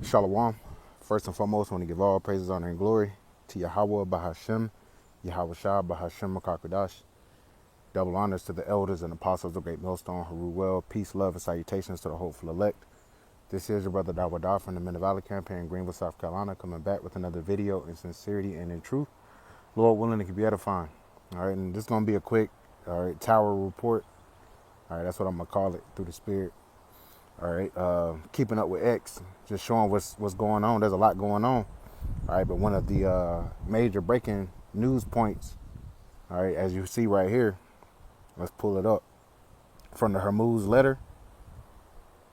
Shalom. First and foremost, I want to give all praises, honor, and glory to Yahweh Bahashem, Yahweh Shah Bahashem Makakadash. Double honors to the elders and apostles of Great Millstone, Haru well. Peace, love, and salutations to the hopeful elect. This is your brother Dawadah from the Men of Valley Camp here in Greenville, South Carolina, coming back with another video in sincerity and in truth. Lord willing, it can be edifying. All right, and this is going to be a quick, tower report. All right, that's what I'm going to call it through the spirit. All right, keeping up with X, just showing what's going on. There's a lot going on. All right, but one of the major breaking news points, all right, as you see right here, let's pull it up. From the Hormuz letter,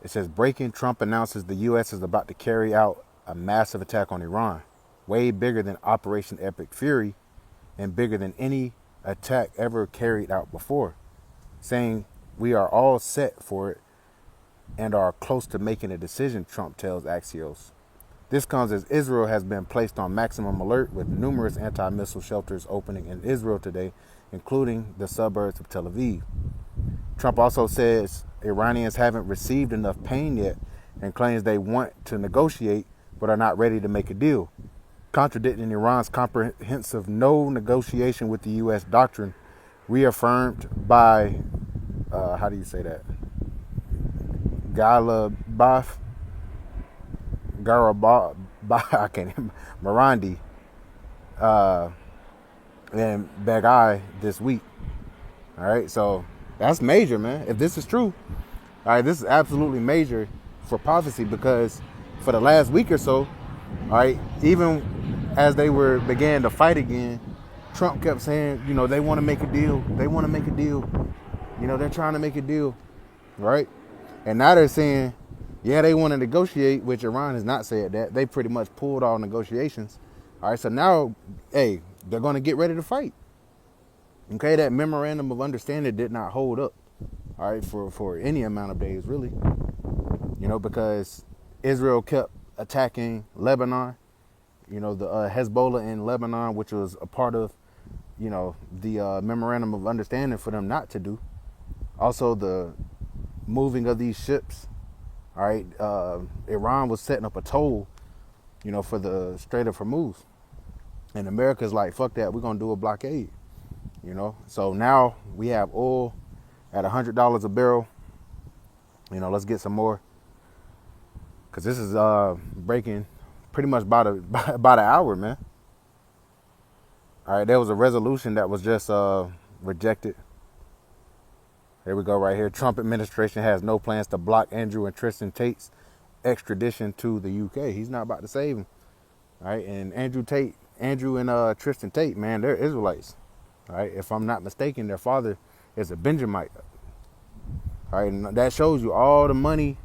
it says, breaking, Trump announces the U.S. is about to carry out a massive attack on Iran, way bigger than Operation Epic Fury and bigger than any attack ever carried out before, saying we are all set for it and are close to making a decision, Trump tells Axios. This comes as Israel has been placed on maximum alert with numerous anti-missile shelters opening in Israel today, including the suburbs of Tel Aviv. Trump also says Iranians haven't received enough pain yet and claims they want to negotiate but are not ready to make a deal, contradicting Iran's comprehensive no negotiation with the U.S. doctrine reaffirmed by, how do you say that? Garabaf, I can't, Marandi, and Bagai this week. All right, so that's major, man. If this is true, all right, this is absolutely major for prophecy, because for the last week or so, all right, even as they began to fight again, Trump kept saying, they want to make a deal. They want to make a deal. They're trying to make a deal, right? And now they're saying, yeah, they want to negotiate, which Iran has not said that. They pretty much pulled all negotiations. All right, so now, hey, they're going to get ready to fight. Okay, that memorandum of understanding did not hold up, all right, for any amount of days, really. Because Israel kept attacking Lebanon, the Hezbollah in Lebanon, which was a part of, the memorandum of understanding for them not to do. Also, the moving of these ships, all right, Iran was setting up a toll, for the Strait of Hormuz. And America's like, fuck that, we're going to do a blockade, So now we have oil at $100 a barrel. Let's get some more, because this is breaking pretty much by the hour, man. All right, there was a resolution that was just rejected. Here we go right here. Trump administration has no plans to block Andrew and Tristan Tate's extradition to the UK. He's not about to save him. All right, and Andrew and Tristan Tate, man, they're Israelites. All right, if I'm not mistaken, their father is a Benjamite. All right, and that shows you all the money,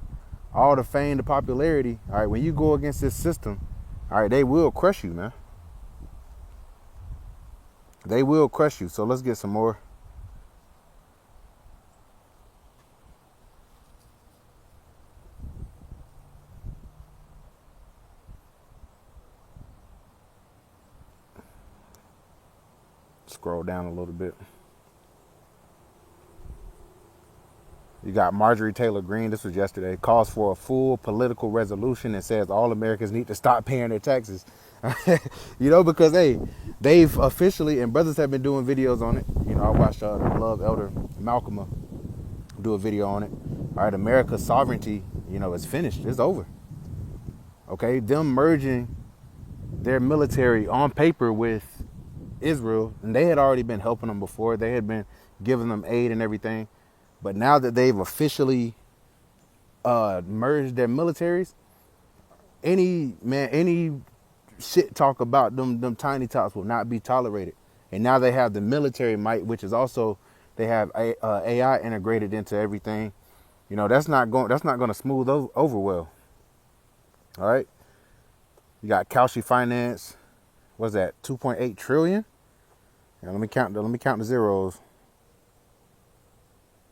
all the fame, the popularity. All right, when you go against this system, all right, they will crush you, man. They will crush you. So let's get some more. Scroll down a little bit. You got Marjorie Taylor Greene, this was yesterday, calls for a full political resolution and says all Americans need to stop paying their taxes. Because, hey, they've officially, and brothers have been doing videos on it. I watched the beloved elder Malcolm do a video on it. All right, America's sovereignty, is finished. It's over. Okay, them merging their military on paper with Israel, and they had already been helping them before. They had been giving them aid and everything. But now that they've officially merged their militaries, any shit talk about them tiny tots will not be tolerated. And now they have the military might, which is also, they have AI integrated into everything. That's not going to smooth over well. All right. You got Kalshi Finance. What's that? 2.8 trillion. Now let me count the zeros.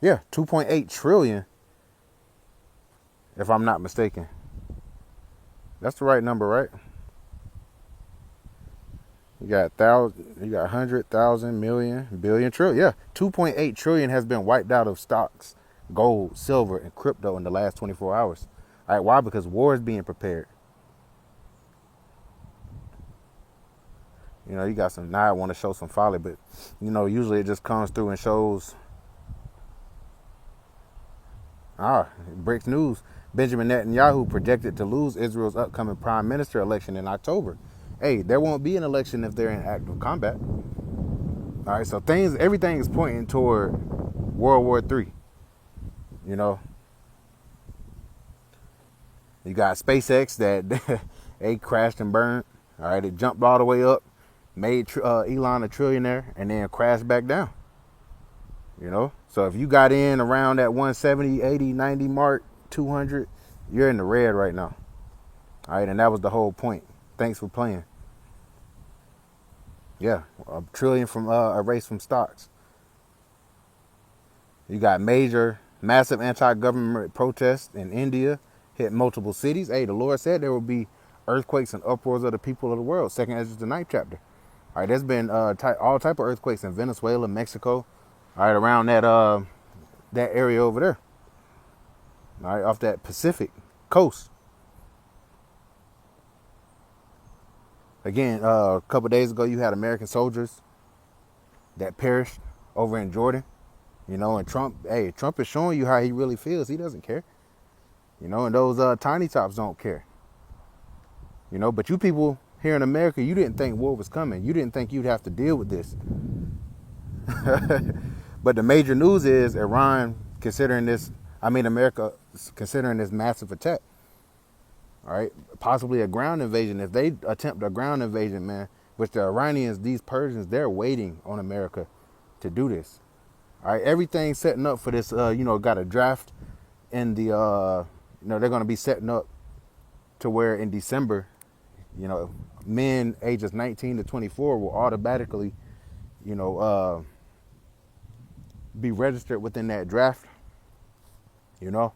Yeah, 2.8 trillion. If I'm not mistaken. That's the right number, right? You got 100,000, million, billion, trillion. Yeah, 2.8 trillion has been wiped out of stocks, gold, silver, and crypto in the last 24 hours. All right, why? Because war is being prepared. You know, you got some, now I want to show some folly, but, you know, usually it just comes through and shows. Breaks news. Benjamin Netanyahu projected to lose Israel's upcoming prime minister election in October. Hey, there won't be an election if they're in active combat. All right, so everything is pointing toward World War III. You know, you got SpaceX that they crashed and burned. All right, it jumped all the way up, made Elon a trillionaire, and then crashed back down. You know, so if you got in around that 170, 80, 90 mark, 200, you're in the red right now. All right, and that was the whole point. Thanks for playing. Yeah, a trillion from erased from stocks. You got massive anti-government protests in India, hit multiple cities. Hey, the Lord said there will be earthquakes and uproars of the people of the world. 2 Ezra, the 9th chapter. All right, there's been all type of earthquakes in Venezuela, Mexico. All right, around that area over there. All right, off that Pacific coast. Again, a couple days ago, you had American soldiers that perished over in Jordan. You know, and Trump is showing you how he really feels. He doesn't care. You know, and those tiny tops don't care. You know, but you people here in America, you didn't think war was coming. You didn't think you'd have to deal with this. But the major news is America considering this massive attack. All right, possibly a ground invasion. If they attempt a ground invasion, man, which the Iranians, these Persians, they're waiting on America to do this. All right, everything's setting up for this. Got a draft in the. They're going to be setting up to where in December, men ages 19 to 24 will automatically, be registered within that draft. And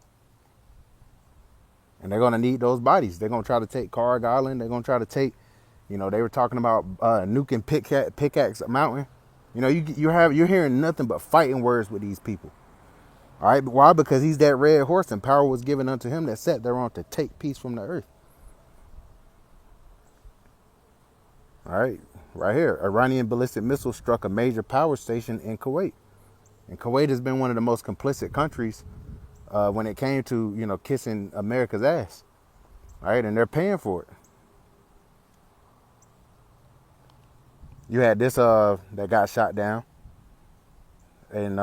they're going to need those bodies. They're going to try to take Carg Island. They're going to try to take, they were talking about nuking Pickaxe Mountain. You're hearing nothing but fighting words with these people. All right, why? Because he's that red horse and power was given unto him that sat thereon to take peace from the earth. All right, right here, Iranian ballistic missile struck a major power station in Kuwait. And Kuwait has been one of the most complicit countries when it came to, kissing America's ass. All right, and they're paying for it. You had this that got shot down in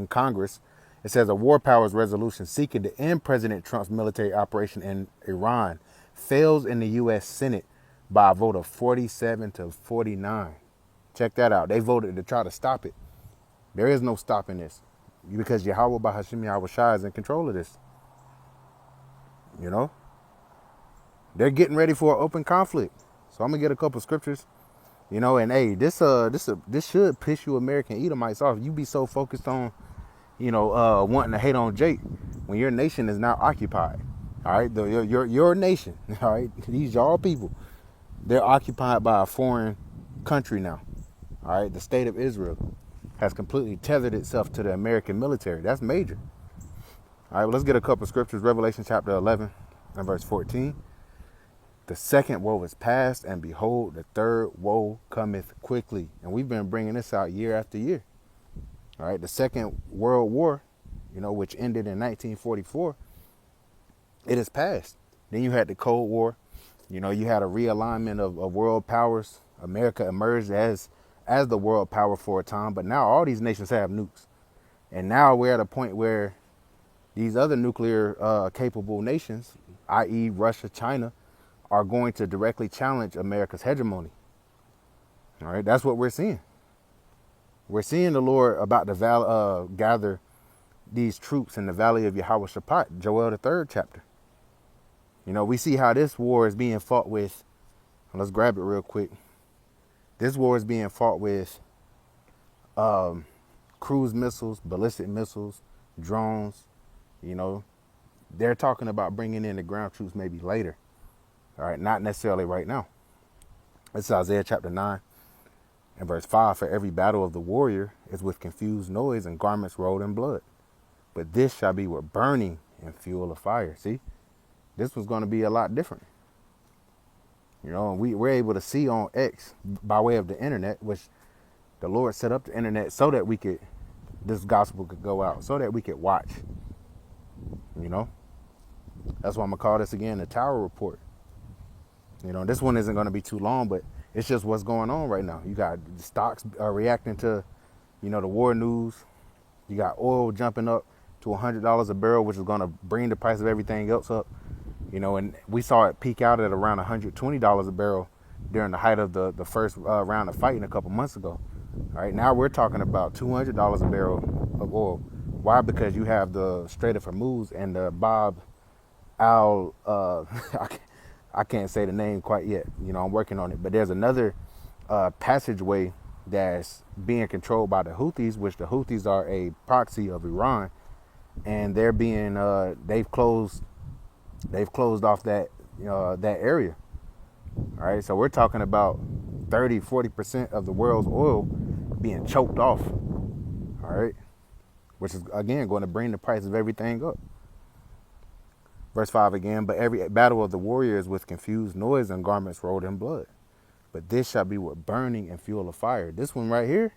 Congress. It says a war powers resolution seeking to end President Trump's military operation in Iran fails in the U.S. Senate by a vote of 47 to 49. Check that out. They voted to try to stop it. There is no stopping this because Yahweh Bahashim Yahweh Shai is in control of this. They're getting ready for an open conflict. So I'm gonna get a couple scriptures. And hey, this should piss you American Edomites off. You be so focused on, wanting to hate on Jake when your nation is now occupied. All right, your nation. All right, these y'all people, they're occupied by a foreign country now. All right, the state of Israel has completely tethered itself to the American military. That's major. All right, well, let's get a couple scriptures. Revelation chapter 11 and verse 14. The second woe is past, and behold, the third woe cometh quickly. And we've been bringing this out year after year. All right, the Second World War, which ended in 1944, it is past. Then you had the Cold War. You had a realignment of world powers. America emerged as the world power for a time, but now all these nations have nukes. And now we're at a point where these other nuclear capable nations, i.e. Russia, China, are going to directly challenge America's hegemony. All right, that's what we're seeing. We're seeing the Lord about to gather these troops in the valley of Yahweh Shaphat, Joel the 3rd chapter. We see how this war is being fought with. Let's grab it real quick. This war is being fought with cruise missiles, ballistic missiles, drones. They're talking about bringing in the ground troops maybe later. All right, not necessarily right now. It's Isaiah chapter 9 and verse 5. For every battle of the warrior is with confused noise and garments rolled in blood. But this shall be with burning and fuel of fire. See, this was going to be a lot different. You know, and we're able to see on X by way of the internet, which the Lord set up the internet so that this gospel could go out, so that we could watch. You know, that's why I'm gonna call this again the Tower Report. You know, this one isn't gonna be too long, but it's just what's going on right now. You got the stocks are reacting to, you know, the war news. You got oil jumping up to $100 a barrel, which is gonna bring the price of everything else up. You know, and we saw it peak out at around $120 a barrel during the height of the first round of fighting a couple months ago. All right, now we're talking about $200 a barrel of oil. Why? Because you have the Strait of Hormuz and the Bab al, I can't say the name quite yet. You know, I'm working on it. But there's another passageway that's being controlled by the Houthis, which the Houthis are a proxy of Iran, and they're being they've closed off that that area. All right, so we're talking about 30-40% of the world's oil being choked off. All right, which is again going to bring the price of everything up. Verse 5 again, but every battle of the warriors with confused noise and garments rolled in blood. But this shall be with burning and fuel of fire. This one right here,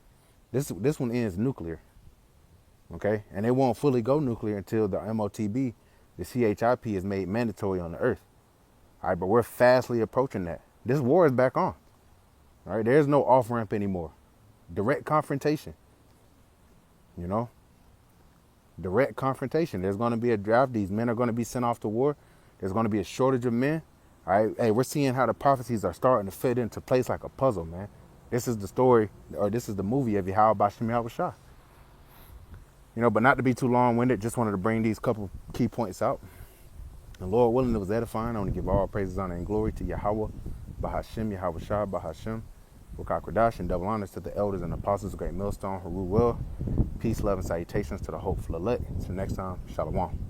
this one ends nuclear. Okay, and it won't fully go nuclear until the MOTB, the CHIP, is made mandatory on the earth. All right, but we're fastly approaching that. This war is back on. All right, there's no off ramp anymore. Direct confrontation. You know, direct confrontation. There's going to be a drought. These men are going to be sent off to war. There's going to be a shortage of men. All right, hey, we're seeing how the prophecies are starting to fit into place like a puzzle, man. This is the story, or this is the movie of Yahweh Bashim Yahweh Shah. You know, but not to be too long-winded, just wanted to bring these couple key points out. And Lord willing, it was edifying. I want to give all praises, honor, and glory to Yahweh, Bahashim, Yahweh Shah, Bahashim, Wakak Radash, and double honors to the elders and apostles of Great Millstone, Haru Well. Peace, love, and salutations to the hopeful elect. Until next time, Shalom.